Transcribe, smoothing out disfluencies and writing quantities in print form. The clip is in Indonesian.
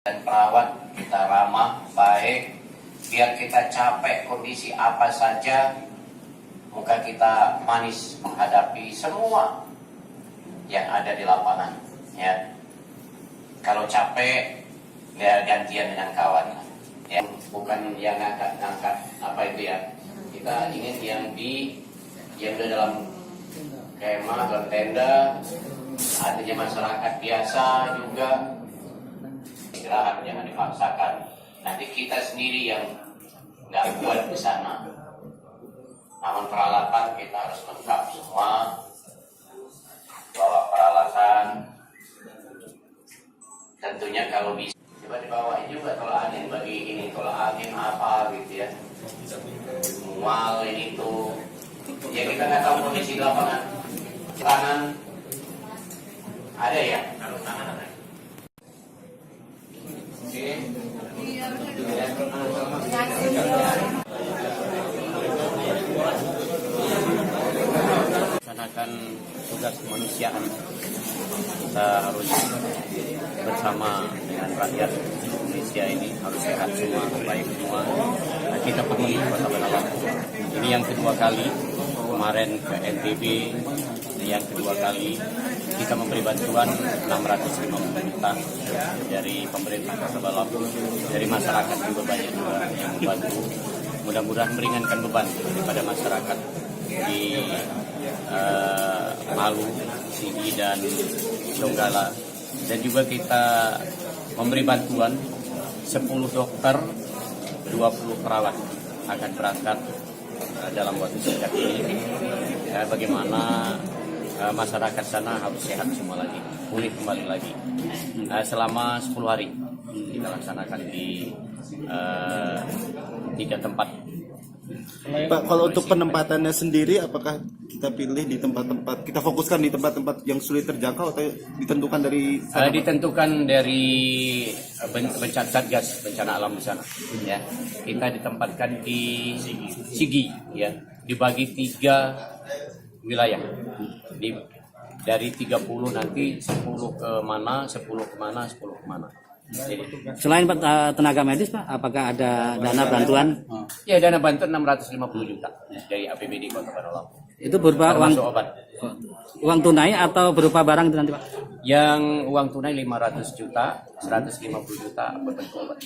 dan perawat kita ramah, baik, biar kita capek kondisi apa saja, muka kita manis menghadapi semua yang ada di lapangan. Ya, kalau capek, ya gantian dengan kawan. Ya, bukan yang ngangkat apa itu ya. Kita ingin yang udah dalam kemah, dalam tenda, artinya masyarakat biasa juga. Istirahat, jangan dipaksakan. Nanti kita sendiri yang nggak kuat di sana. Namun peralatan kita harus lengkap semua. Bawa peralatan. Tentunya kalau bisa, coba dibawain juga kalau angin bagi ini, kalau angin apa gitu ya. Mual ini tuh. Ya kita nggak tahu kondisi di lapangan. Tangan ada ya? Kalau tangan ada. Laksanakan tugas kemanusiaan, kita harus bersama dengan rakyat Indonesia ini harus sehat semua, baik semua. Nah, kita pergi Kota Balapan. Ini yang kedua kali, kemarin ke NTB, yang kedua kali kita memberi bantuan 650 juta dari pemerintah Kota Balapan, dari masyarakat juga banyak juga yang membantu. Mudah-mudahan meringankan beban daripada masyarakat di Malu, Sigi dan Donggala. Dan juga kita memberi bantuan 10 dokter, 20 perawat akan berangkat dalam waktu singkat ini. Bagaimana masyarakat sana harus sehat semua lagi, pulih kembali lagi. Selama 10 hari kita laksanakan di 3 tempat. Pak, kalau untuk penempatannya sendiri, apakah kita pilih di tempat-tempat, kita fokuskan di tempat-tempat yang sulit terjangkau atau ditentukan dari sana? Ditentukan dari bencana Satgas bencana alam di sana. Ya, kita ditempatkan di Sigi, ya, dibagi 3 wilayah. Dari 30 nanti 10 ke mana, 10 ke mana, 10 ke mana. Jadi, selain tenaga medis, Pak, apakah ada dana bantuan? ya, dana bantuan 650 juta dari APBD Kota Balapan. Itu berupa uang tunai atau berupa barang itu nanti, Pak? Yang uang tunai 500 juta, 150 juta bentuk obat.